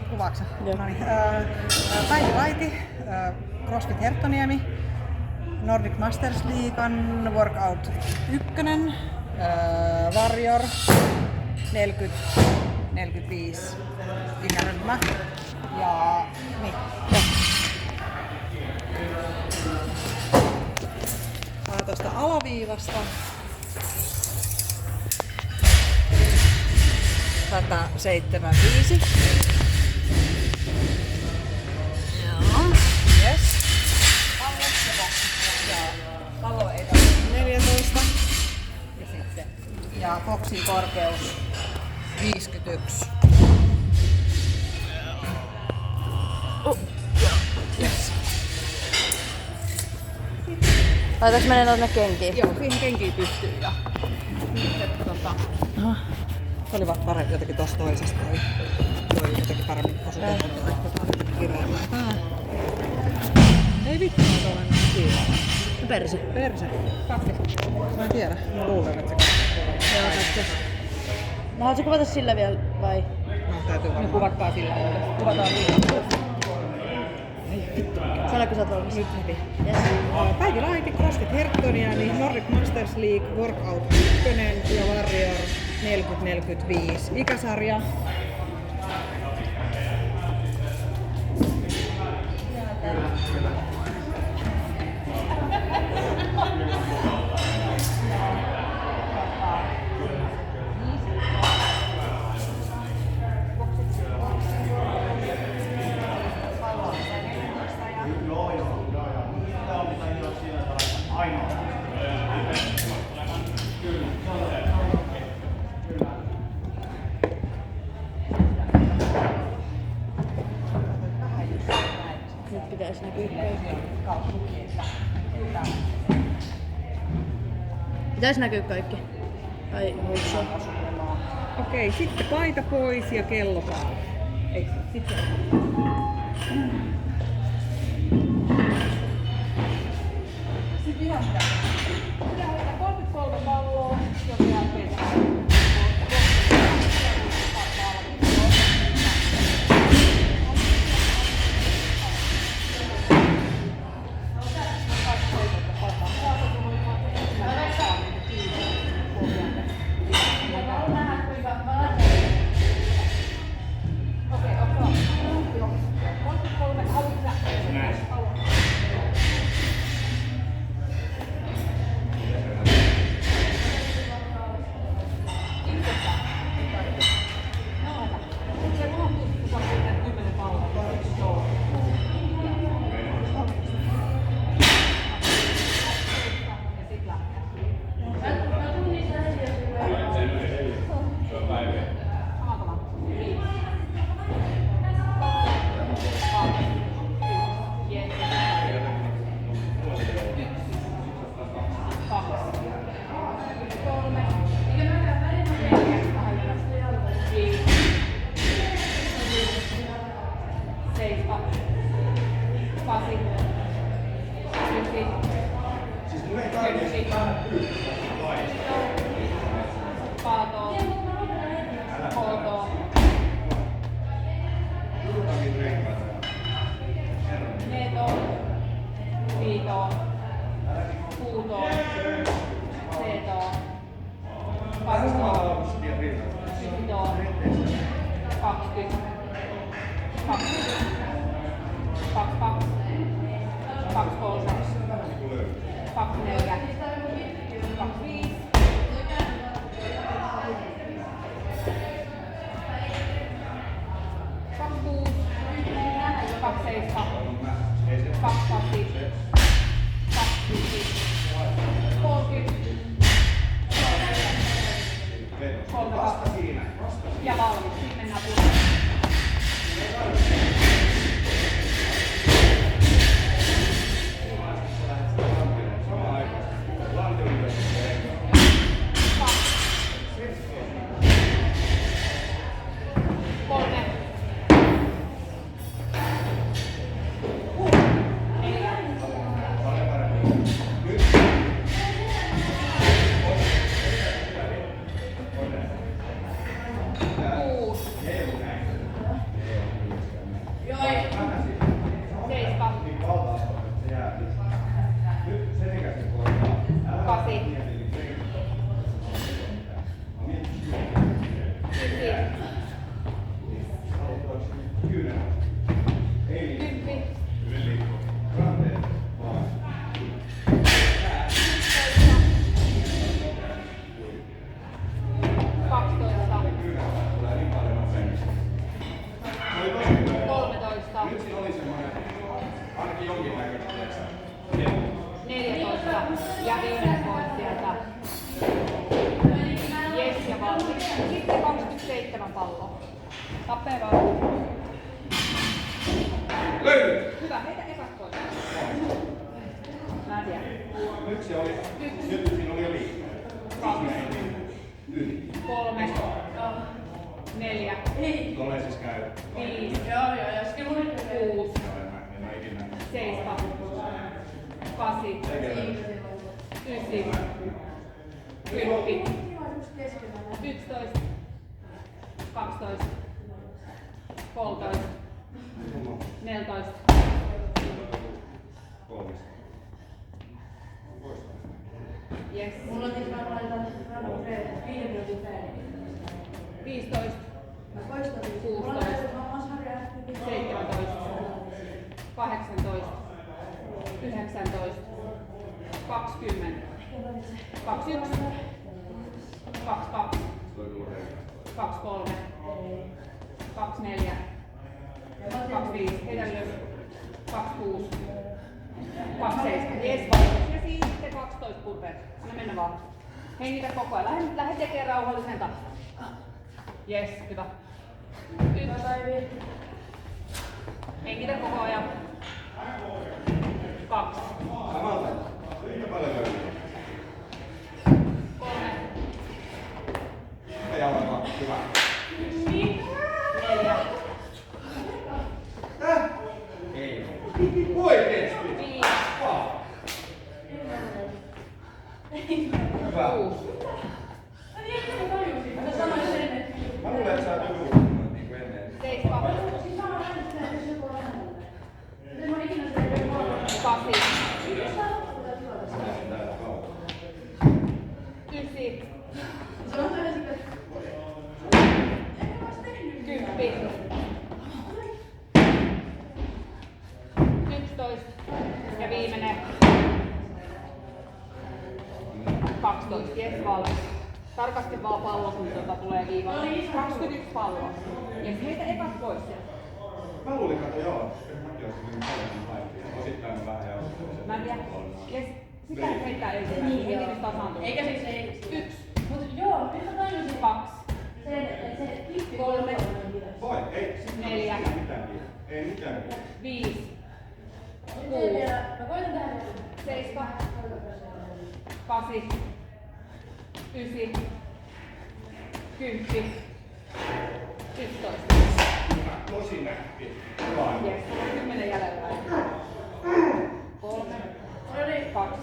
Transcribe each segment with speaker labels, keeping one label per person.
Speaker 1: kuvaaksa?
Speaker 2: Joo.
Speaker 1: Noniin. Päivi Laiti, CrossFit Herttoniemi, Nordic Masters Liigan Workout 1, Warrior 40-45 ikäryhmä. Ja niin. Tuosta alaviivasta 175.
Speaker 2: Joo.
Speaker 1: Yes. Pallo ei tarvitse 14. Ja sitten. Ja boksin korkeus 51. Yes.
Speaker 2: Laitaks menee tonne kenkiin?
Speaker 1: Joo, siihen kenkiin pystyy ja olivat paremmin jotenkin tosta toisesta toi jotenkin paremmin osu kireemmää pää. Ei vittu, mä tuollainen siinä.
Speaker 2: Perse.
Speaker 1: Perse. Katke. Mä en tiedä. Mä luulen, että se
Speaker 2: Joo, katso. No haluatko kuvata sillä vielä vai?
Speaker 1: no, täytyy varmaan.
Speaker 3: Kuvatkaa sillä lailla. Kuvataan sillä.
Speaker 1: Ei vittu.
Speaker 2: Sanokko sä oot valmis?
Speaker 1: Nyt heti.
Speaker 2: Yes.
Speaker 1: Päivi Laiti, CrossFit Herttoniemi, Nordic Masters League, Workout 1 ja Warrior 40-45 ikäsarja.
Speaker 2: Nyt pitäis näkyä kaikki. Pitäis näkyä kaikki. Ai hoidsoo.
Speaker 1: Okei, sitten paita pois ja kello päälle. Eikö? Sitten. Sitten ihan sitä. Pitää hoitaa 33 palloa, jonka jälkeen
Speaker 3: ja valmis. Sitten mennään puolelle. pallo. Tappee vaan.
Speaker 4: Löydy!
Speaker 3: Hyvä, heitä ekat pois. Mä en tiedä.
Speaker 4: Yksi oli. Nyt siinä oli jo liikaa.
Speaker 3: 2,
Speaker 4: Yli.
Speaker 3: 3, 4,
Speaker 4: Tulee siis käy.
Speaker 3: 5, 6, 7, 8, 9, 10, 11, 12, 13, 14, yes. 15, 16, 17, 18, 19, 20, 21, 22, 23, 24, 25, heitä ylös, 26, 27, jes valmis. Ja sitten 12 purpeet. Anna mennä vaan. Hengitä koko ajan. Lähde tekemään rauhallisen tahon. Jes, hyvä. 1. Hengitä koko ajan. 2.
Speaker 4: Samalta. Kuinka paljon löytyy?
Speaker 3: 3.
Speaker 4: Ja jalka. Hyvä.
Speaker 3: 4.
Speaker 4: Ei. Oikeesti.
Speaker 3: 5.
Speaker 4: Hyvä.
Speaker 3: 6.
Speaker 4: Mä luulen, että sä oot joku niin kuin ennen.
Speaker 3: 7. 8. 9. 10. 11. Ja viimeinen. 12. Jes, valmis. Tarkasti vaan pallo, kun tulee viivalle. 21 palloa. Jes, heitä ekat pois sieltä.
Speaker 4: Mä luulin, että joo. Mäkin olisin niin paljon haettiin. Osittain vähän ja
Speaker 3: Mä en tiedä. Jes, sitä heittää ensimmäisenä. Heti nyt tasaantuu.
Speaker 2: Eikä siis ei.
Speaker 3: 1.
Speaker 2: Mut joo, nyt mä tajusin
Speaker 3: 2.
Speaker 2: sen, että se klippi
Speaker 3: 3.
Speaker 4: voi, ei.
Speaker 3: 4.
Speaker 4: Ei mitään kiinni. Ei mitään kiinni.
Speaker 3: 5.
Speaker 2: Mä koitan tehdä
Speaker 3: 7. 8. 9. 10. 11.
Speaker 4: Hyvä. Tosi nätti. Hyvä.
Speaker 3: Jes, 10 jäljellä. 3. 2.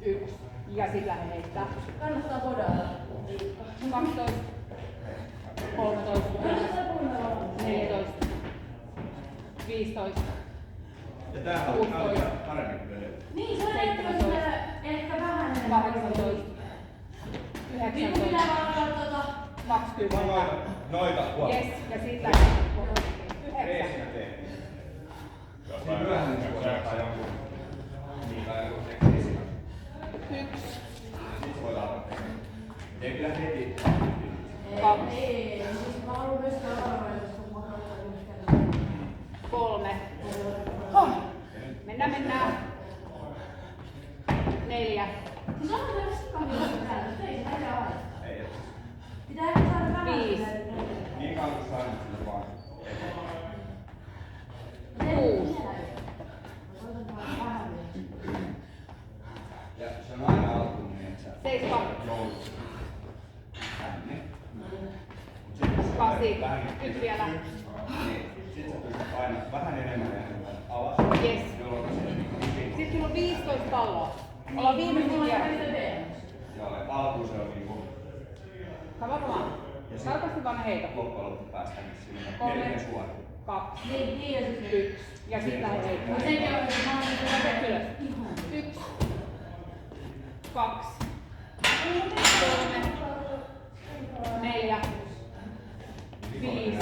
Speaker 3: 1. Ja sit lähde heittää.
Speaker 2: Kannattaa podata.
Speaker 3: 12. 13. 14. 15.
Speaker 4: Ja tää on paremmin kuin edelleen.
Speaker 2: Niin, se on ehkä vähän enemmän.
Speaker 3: 18.
Speaker 2: Niin kun
Speaker 3: 19.
Speaker 2: pitää vaan olla
Speaker 3: 20.
Speaker 4: Noita huolta.
Speaker 3: Jes, ja sit lähde.
Speaker 4: Ei
Speaker 3: 9.
Speaker 4: sinä tee. Siinä myöhemmin se voi ottaa jonkun. Niin, tai joku teknisi.
Speaker 3: 1.
Speaker 4: Siis voi laittaa teknisi. Ei kyllä heti.
Speaker 3: 2.
Speaker 2: Ei, siis mä haluan myös varovaisuus, kun mä katsoin
Speaker 3: 3. Mennään. 4.
Speaker 2: siis onko se sikavioista täällä? Ei se näitä aina.
Speaker 4: Ei, et.
Speaker 2: Pitää ehkä saada vähän
Speaker 3: 5.
Speaker 4: Niin kauan kuin saa nyt sille vaan.
Speaker 3: 6.
Speaker 4: Ja se on aina alkuun niin, että sä
Speaker 3: 7.
Speaker 4: joudut tänne.
Speaker 3: 8. Nyt vielä.
Speaker 4: Niin. Sit sä pystyt aina vähän enemmän ja enemmän alas.
Speaker 3: Yes.
Speaker 4: Jolloin se niin
Speaker 3: Sitten sulla on 15 palloa. Ollaan viimeisen kierros.
Speaker 4: joo, alkuun se on niinku
Speaker 3: Come on. Tarkasti vaan ne heitot.
Speaker 4: loppujen lopuksi päästään sinne.
Speaker 3: 3.
Speaker 4: Melkein suoraan.
Speaker 3: 2.
Speaker 2: Niin, ja siis
Speaker 3: 1. Ja sit lähde heittämään.
Speaker 2: sekin on se mahdollista.
Speaker 3: Ylös. Ylös. 1. 2. 3. 4. 5.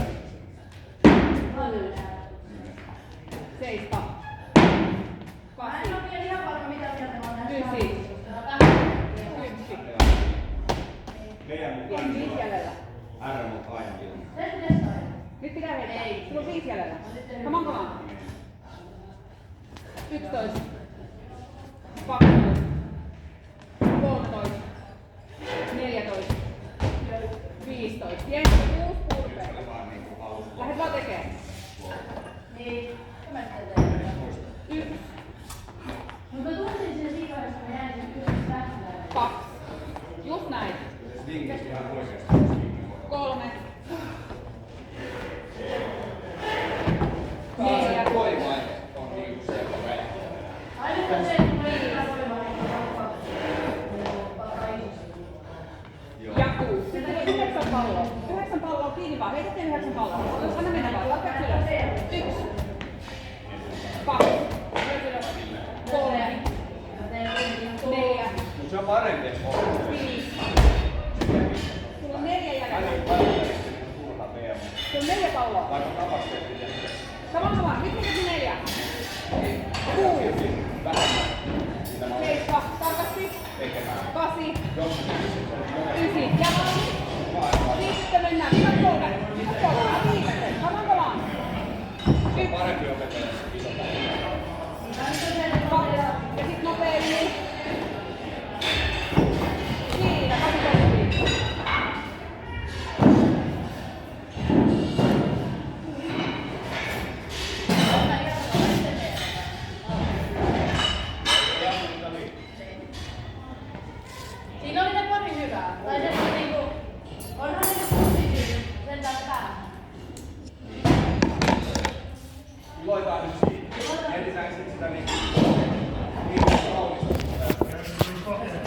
Speaker 3: 7. 8. 9. 10.
Speaker 4: Meidän
Speaker 3: Ja
Speaker 4: mukaan
Speaker 3: 5 jäljellä.
Speaker 4: R on aina ilman.
Speaker 3: Nyt pitää heittää. Sulla on 5 jäljellä. Come on. 11. 12. 13. 14. 15. Jes, 6 Neljä.
Speaker 4: Voimaihe on niinku se, joka väittää.
Speaker 3: Ja 6. Sitten tulee 9 palloa. 9 palloa kiinni vaan. Heitätte 9 palloa. Anna mennä vaan. Tarpeeksi ylös. 1. 2. 3. 4.
Speaker 4: Mut se on parempi, että on.
Speaker 3: 5. Sulla on 4 jäljellä.
Speaker 4: Turha PM.
Speaker 3: Sulla on 4 palloa.
Speaker 4: Vaikka kapasiteetti.
Speaker 3: Sama. Nyt mikä 4? 6.
Speaker 4: Vähemmän. Mitä mä olen
Speaker 3: 7. Tarkasti.
Speaker 4: tekemään.
Speaker 3: 8.
Speaker 4: Jos
Speaker 3: 9. Ja sitten mennään. Viivat 3. Viimeisen. Samanko vaan?
Speaker 4: se on parempi opetella se iso päivä.
Speaker 3: 2. Ja sit nopeammin. Siinä. 12.
Speaker 2: Siinä oli ne pari hyvää. Tai se niinku, onhan ne positiivinen sen päähän.
Speaker 4: Iloitaan nyt siitä. Mietitäänkö sit sitä niin